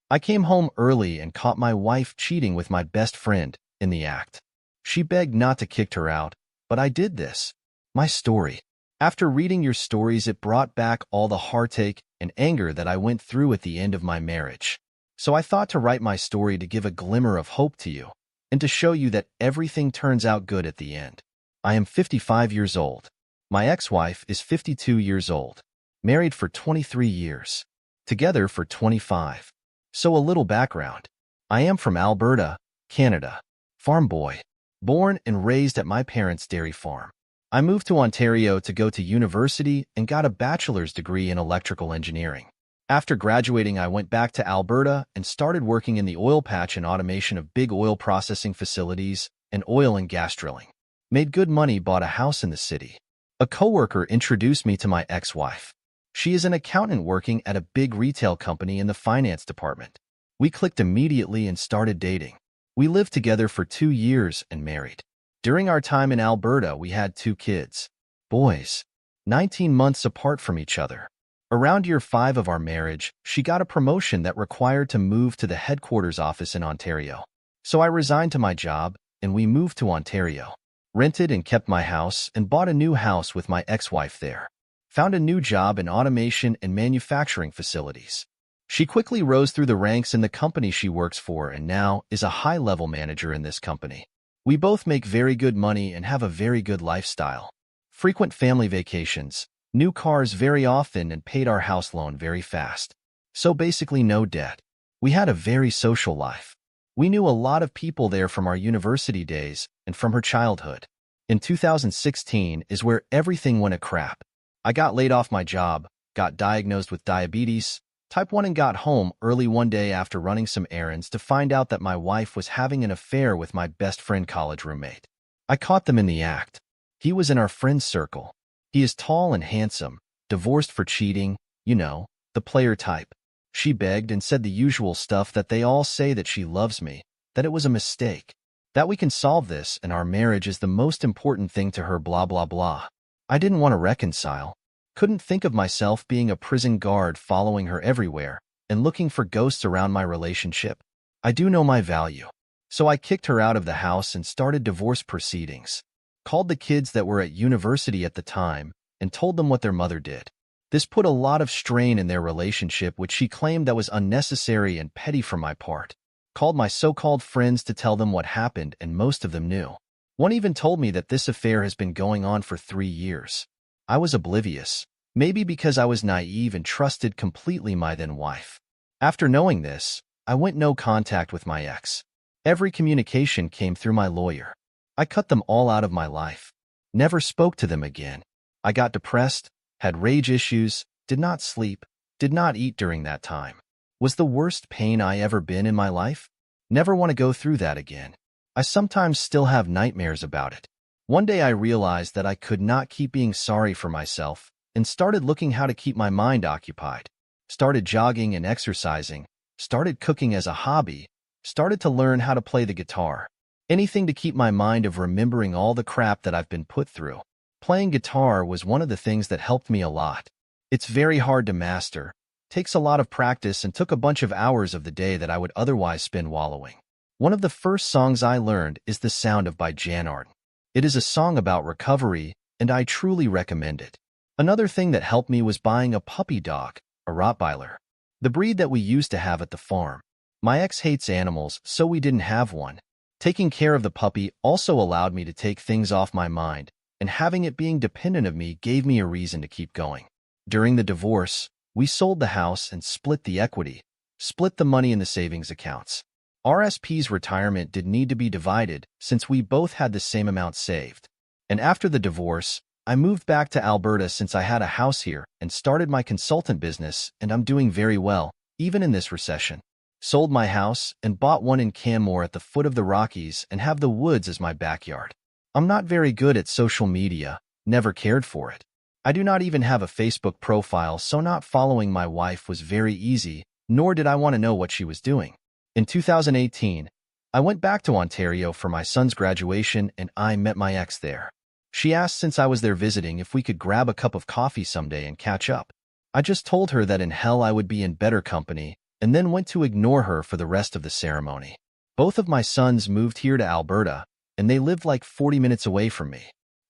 I came home early and caught my wife cheating with my best friend in the act. She begged not to kick her out, but I did this. My story. After reading your stories, it brought back all the heartache and anger that I went through at the end of my marriage. So I thought to write my story to give a glimmer of hope to you and to show you that everything turns out good at the end. I am 55 years old. My ex-wife is 52 years old. Married for 23 years. Together for 25. So a little background. I am from Alberta, Canada. Farm boy. Born and raised at my parents' dairy farm. I moved to Ontario to go to university and got a bachelor's degree in electrical engineering. After graduating, I went back to Alberta and started working in the oil patch and automation of big oil processing facilities and oil and gas drilling. Made good money, bought a house in the city. A coworker introduced me to my ex-wife. She is an accountant working at a big retail company in the finance department. We clicked immediately and started dating. We lived together for 2 years and married. During our time in Alberta, we had 2 kids. Boys. 19 months apart from each other. Around year 5 of our marriage, she got a promotion that required to move to the headquarters office in Ontario. So I resigned to my job, and we moved to Ontario. Rented and kept my house and bought a new house with my ex-wife there. Found a new job in automation and manufacturing facilities. She quickly rose through the ranks in the company she works for and now is a high-level manager in this company. We both make very good money and have a very good lifestyle. Frequent family vacations, new cars very often, and paid our house loan very fast. So basically no debt. We had a very social life. We knew a lot of people there from our university days and from her childhood. In 2016 is where everything went a crap. I got laid off my job, got diagnosed with diabetes, type 1, and got home early one day after running some errands to find out that my wife was having an affair with my best friend college roommate. I caught them in the act. He was in our friend's circle. He is tall and handsome, divorced for cheating, you know, the player type. She begged and said the usual stuff that they all say, that she loves me, that it was a mistake, that we can solve this and our marriage is the most important thing to her, blah blah blah. I didn't want to reconcile. Couldn't think of myself being a prison guard following her everywhere and looking for ghosts around my relationship. I do know my value. So I kicked her out of the house and started divorce proceedings. Called the kids that were at university at the time and told them what their mother did. This put a lot of strain in their relationship, which she claimed that was unnecessary and petty for my part. Called my so-called friends to tell them what happened, and most of them knew. One even told me that this affair has been going on for 3 years. I was oblivious, maybe because I was naive and trusted completely my then wife. After knowing this, I went no contact with my ex. Every communication came through my lawyer. I cut them all out of my life. Never spoke to them again. I got depressed, had rage issues, did not sleep, did not eat during that time. Was the worst pain I ever been in my life. Never want to go through that again. I sometimes still have nightmares about it. One day I realized that I could not keep being sorry for myself and started looking how to keep my mind occupied. Started jogging and exercising, started cooking as a hobby, started to learn how to play the guitar. Anything to keep my mind of remembering all the crap that I've been put through. Playing guitar was one of the things that helped me a lot. It's very hard to master, takes a lot of practice, and took a bunch of hours of the day that I would otherwise spend wallowing. One of the first songs I learned is The Sound of by Jan Arden. It is a song about recovery, and I truly recommend it. Another thing that helped me was buying a puppy dog, a Rottweiler. The breed that we used to have at the farm. My ex hates animals, so we didn't have one. Taking care of the puppy also allowed me to take things off my mind, and having it being dependent of me gave me a reason to keep going. During the divorce, we sold the house and split the equity, split the money in the savings accounts. RSP's retirement did need to be divided since we both had the same amount saved. And after the divorce, I moved back to Alberta since I had a house here and started my consultant business, and I'm doing very well, even in this recession. Sold my house and bought one in Canmore at the foot of the Rockies and have the woods as my backyard. I'm not very good at social media, never cared for it. I do not even have a Facebook profile, so not following my wife was very easy, nor did I want to know what she was doing. In 2018, I went back to Ontario for my son's graduation and I met my ex there. She asked, since I was there visiting, if we could grab a cup of coffee someday and catch up. I just told her that in hell I would be in better company and then went to ignore her for the rest of the ceremony. Both of my sons moved here to Alberta, and they lived like 40 minutes away from me.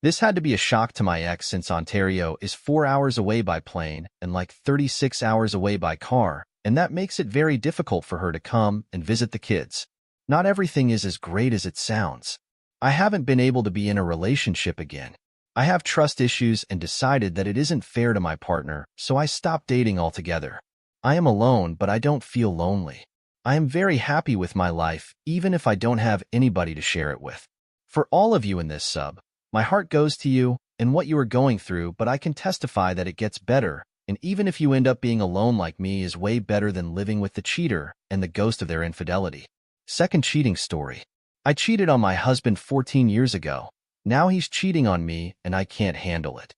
This had to be a shock to my ex since Ontario is 4 hours away by plane and like 36 hours away by car, and that makes it very difficult for her to come and visit the kids. Not everything is as great as it sounds. I haven't been able to be in a relationship again. I have trust issues and decided that it isn't fair to my partner, so I stopped dating altogether. I am alone, but I don't feel lonely. I am very happy with my life, even if I don't have anybody to share it with. For all of you in this sub, my heart goes to you and what you are going through, but I can testify that it gets better, and even if you end up being alone like me is way better than living with the cheater and the ghost of their infidelity. Second cheating story. I cheated on my husband 14 years ago. Now he's cheating on me and I can't handle it.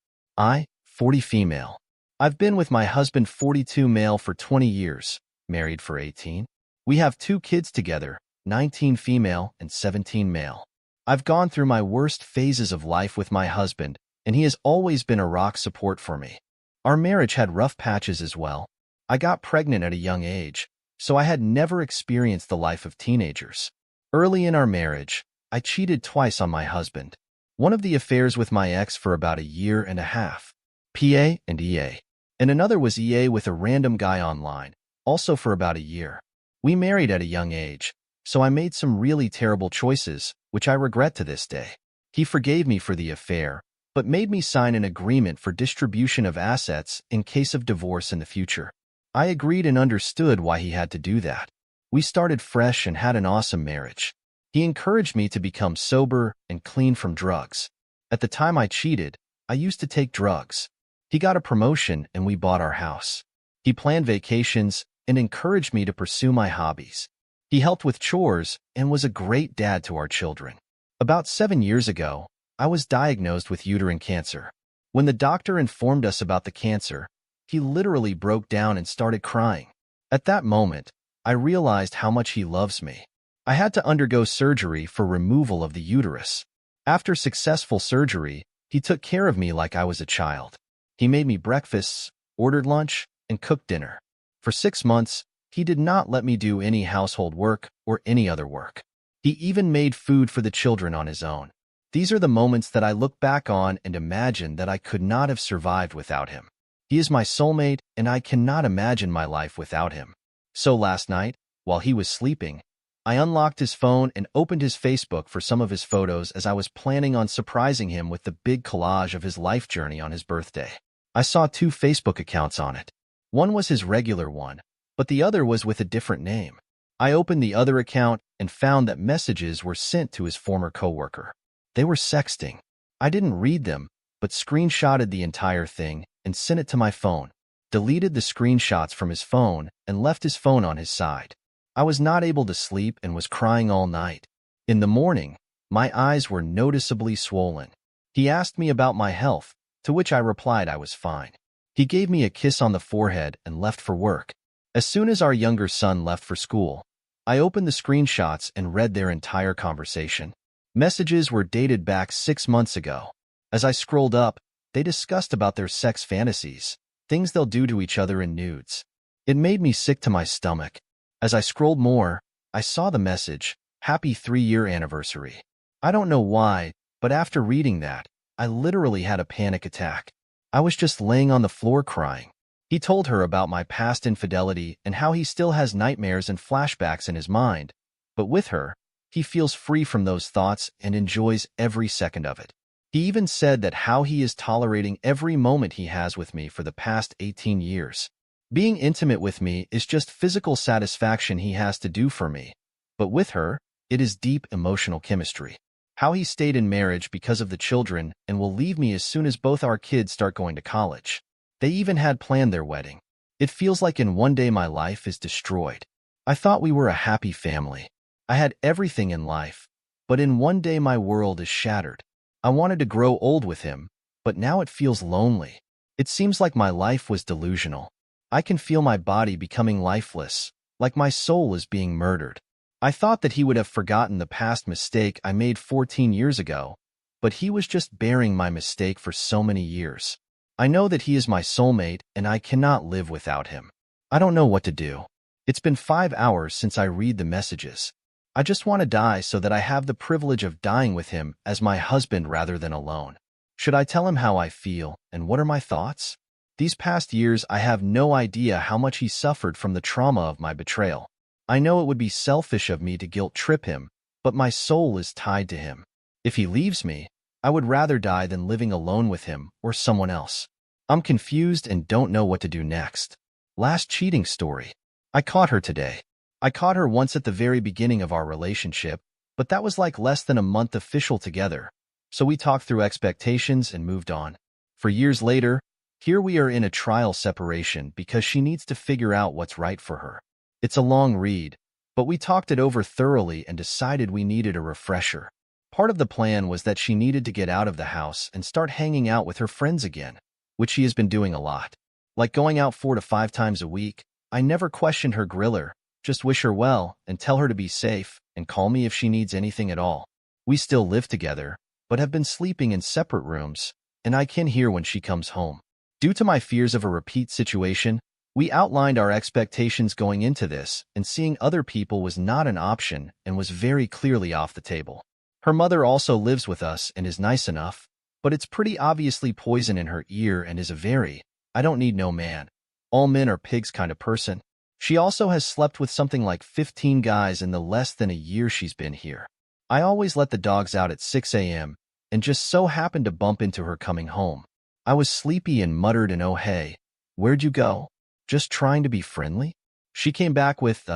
40 female. I've been with my husband 42 male for 20 years, married for 18. We have 2 kids together, 19 female and 17 male. I've gone through my worst phases of life with my husband, and he has always been a rock support for me. Our marriage had rough patches as well. I got pregnant at a young age, so I had never experienced the life of teenagers. Early in our marriage, I cheated twice on my husband. One of the affairs with my ex for about a year and a half, PA and EA, and another was EA with a random guy online, also for about a year. We married at a young age, so I made some really terrible choices, which I regret to this day. He forgave me for the affair, but made me sign an agreement for distribution of assets in case of divorce in the future. I agreed and understood why he had to do that. We started fresh and had an awesome marriage. He encouraged me to become sober and clean from drugs. At the time I cheated, I used to take drugs. He got a promotion and we bought our house. He planned vacations and encouraged me to pursue my hobbies. He helped with chores and was a great dad to our children. About 7 years ago, I was diagnosed with uterine cancer. When the doctor informed us about the cancer, he literally broke down and started crying. At that moment, I realized how much he loves me. I had to undergo surgery for removal of the uterus. After successful surgery, he took care of me like I was a child. He made me breakfasts, ordered lunch, and cooked dinner. For 6 months, he did not let me do any household work or any other work. He even made food for the children on his own. These are the moments that I look back on and imagine that I could not have survived without him. He is my soulmate, and I cannot imagine my life without him. So last night, while he was sleeping, I unlocked his phone and opened his Facebook for some of his photos as I was planning on surprising him with the big collage of his life journey on his birthday. I saw 2 Facebook accounts on it. One was his regular one, but the other was with a different name. I opened the other account and found that messages were sent to his former coworker. They were sexting. I didn't read them, but screenshotted the entire thing and sent it to my phone, deleted the screenshots from his phone, and left his phone on his side. I was not able to sleep and was crying all night. In the morning, my eyes were noticeably swollen. He asked me about my health, to which I replied I was fine. He gave me a kiss on the forehead and left for work. As soon as our younger son left for school, I opened the screenshots and read their entire conversation. Messages were dated back 6 months ago. As I scrolled up, they discussed about their sex fantasies, things they'll do to each other in nudes. It made me sick to my stomach. As I scrolled more, I saw the message, "Happy 3-year anniversary." I don't know why, but after reading that, I literally had a panic attack. I was just laying on the floor crying. He told her about my past infidelity and how he still has nightmares and flashbacks in his mind, but with her, he feels free from those thoughts and enjoys every second of it. He even said that how he is tolerating every moment he has with me for the past 18 years. Being intimate with me is just physical satisfaction he has to do for me, but with her, it is deep emotional chemistry. How he stayed in marriage because of the children and will leave me as soon as both our kids start going to college. They even had planned their wedding. It feels like in one day my life is destroyed. I thought we were a happy family. I had everything in life, but in one day my world is shattered. I wanted to grow old with him, but now it feels lonely. It seems like my life was delusional. I can feel my body becoming lifeless, like my soul is being murdered. I thought that he would have forgotten the past mistake I made 14 years ago, but he was just bearing my mistake for so many years. I know that he is my soulmate and I cannot live without him. I don't know what to do. It's been 5 hours since I read the messages. I just want to die so that I have the privilege of dying with him as my husband rather than alone. Should I tell him how I feel and what are my thoughts? These past years, I have no idea how much he suffered from the trauma of my betrayal. I know it would be selfish of me to guilt trip him, but my soul is tied to him. If he leaves me, I would rather die than living alone with him or someone else. I'm confused and don't know what to do next. Last cheating story. I caught her today. I caught her once at the very beginning of our relationship, but that was like less than a month official together. So we talked through expectations and moved on. For years later, here we are in a trial separation because she needs to figure out what's right for her. It's a long read, but we talked it over thoroughly and decided we needed a refresher. Part of the plan was that she needed to get out of the house and start hanging out with her friends again, which she has been doing a lot. Like going out 4 to 5 times a week. I never questioned her griller, just wish her well and tell her to be safe and call me if she needs anything at all. We still live together, but have been sleeping in separate rooms, and I can hear when she comes home. Due to my fears of a repeat situation, we outlined our expectations going into this, and seeing other people was not an option and was very clearly off the table. Her mother also lives with us and is nice enough, but it's pretty obviously poison in her ear and is a very, I don't need no man. All men are pigs kind of person. She also has slept with something like 15 guys in the less than a year she's been here. I always let the dogs out at 6 a.m. and just so happened to bump into her coming home. I was sleepy and muttered an oh hey, where'd you go? Just trying to be friendly? She came back with,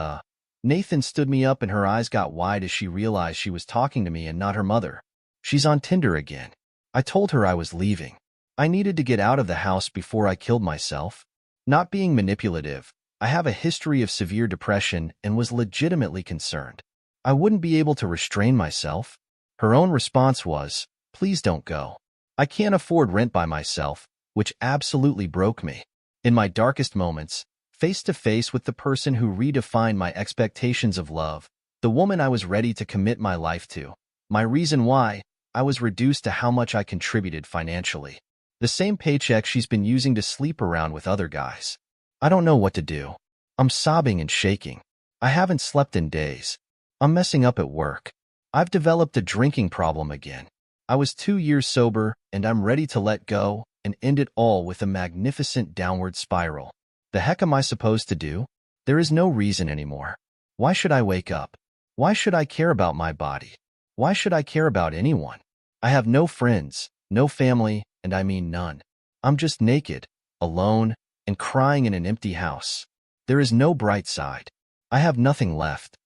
Nathan stood me up and her eyes got wide as she realized she was talking to me and not her mother. She's on Tinder again. I told her I was leaving. I needed to get out of the house before I killed myself. Not being manipulative, I have a history of severe depression and was legitimately concerned. I wouldn't be able to restrain myself. Her own response was, please don't go. I can't afford rent by myself, which absolutely broke me. In my darkest moments, face to face with the person who redefined my expectations of love, the woman I was ready to commit my life to, my reason why, I was reduced to how much I contributed financially. The same paycheck she's been using to sleep around with other guys. I don't know what to do. I'm sobbing and shaking. I haven't slept in days. I'm messing up at work. I've developed a drinking problem again. I was 2 years sober, and I'm ready to let go and end it all with a magnificent downward spiral. The heck am I supposed to do? There is no reason anymore. Why should I wake up? Why should I care about my body? Why should I care about anyone? I have no friends, no family, and I mean none. I'm just naked, alone, and crying in an empty house. There is no bright side. I have nothing left.